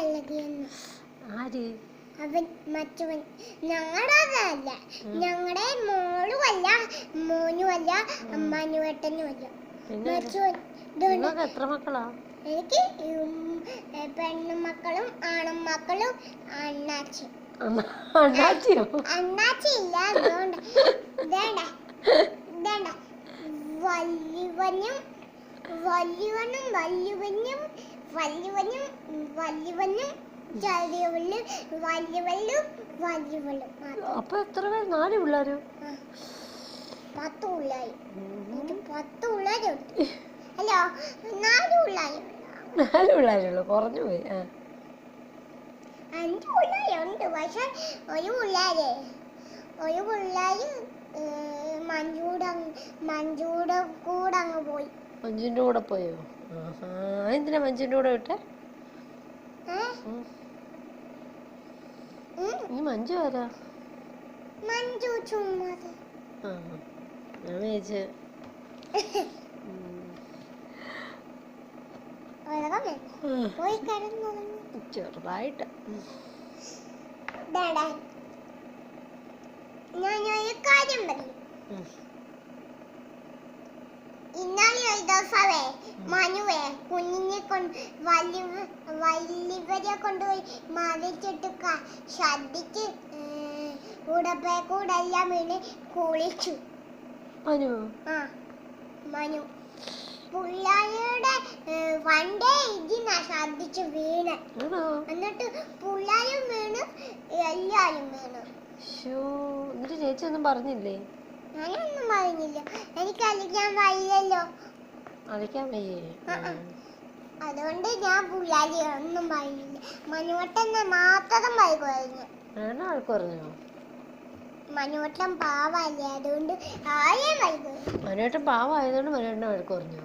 ഇളകിയെന്ന്. ആര്? അവൻ മറ്റവൻ. ഞങ്ങളുടെതല്ല, ഞങ്ങളുടെ മോളുമല്ല മോനുമല്ല മനുവേട്ടനുമല്ല. മറ്റവൻ. എത്ര മക്കളാ? എനിക്ക് പെണ്ണുമക്കളും ആണുമക്കളും അണ്ണാച്ചി. അണ്ണാച്ചി ഇല്ല. വല്യവനും വല്യവനും വല്യവനും വല്യവനും വല്യവനും ചെറിയവളും വല്യവളും വല്യവളും. അപ്പൊ എത്ര പേര്? 4 പിള്ളേരും? 10 പിള്ളേർ. എനിക്ക് 10 പിള്ളേരുണ്ട്. അല്ല, 4 പിള്ളേർ. 4 പിള്ളേരുള്ളൂ, കുറഞ്ഞു പോയി. 5 പിള്ളേരുണ്ട്. പക്ഷെ ഒരു പിള്ളേര് മഞ്ജുയുടെ കൂടെ അങ്ങ് പോയി. മഞ്ജുവിന്റെ കൂടെ പോയോ? എന്തിനാ മഞ്ജുവിന്റെ കൂടെ വിട്ടെ? ഈ മഞ്ജു ആരാ? മഞ്ജു ചുമ്മാ. ഞാൻ വിചാരിച്ചു പോയി കിടന്നു. ചെറുതായിട്ട്. ഞാനൊരു കാര്യം പറയും. ഇന്നാളെ ഒരു ദിവസമേ മനുവേ കുഞ്ഞിനെ കൊണ്ട് വലിയവരെ കൊണ്ടുപോയി മറിച്ചിട്ട് ശ്രദ്ധിച്ച് കൂടെ എല്ലാം വീണ് കുളിച്ചു. മനു പിള്ളേരുടെ വണ്ടേ ഇതിനാ ശ്രദ്ധിച്ച് വീണ്. എന്നിട്ട് പിള്ളേരും വീണ് എല്ലാരും വീണ്. എന്നിട്ട് ചേച്ചി ഒന്നും പറഞ്ഞില്ലേ? ഞാനൊന്നും പറഞ്ഞില്ല. എനിക്ക് കളിക്കാൻ വയ്യല്ലോ. കളിക്കാൻ വയ്യേ? അതുകൊണ്ട് ഞാൻ പിള്ളേരെ ഒന്നും പറഞ്ഞില്ല. മനുവട്ടനെ മാത്രം വൈകുന്നു. പറഞ്ഞു. മനുവട്ടൻ പാവല്ലേ, അതുകൊണ്ട് ആരെയും വൈകുന്നു. മനുവേട്ടൻ പാവമായതുകൊണ്ട് മനുവേട്ടനെ വഴക്ക് പറഞ്ഞു.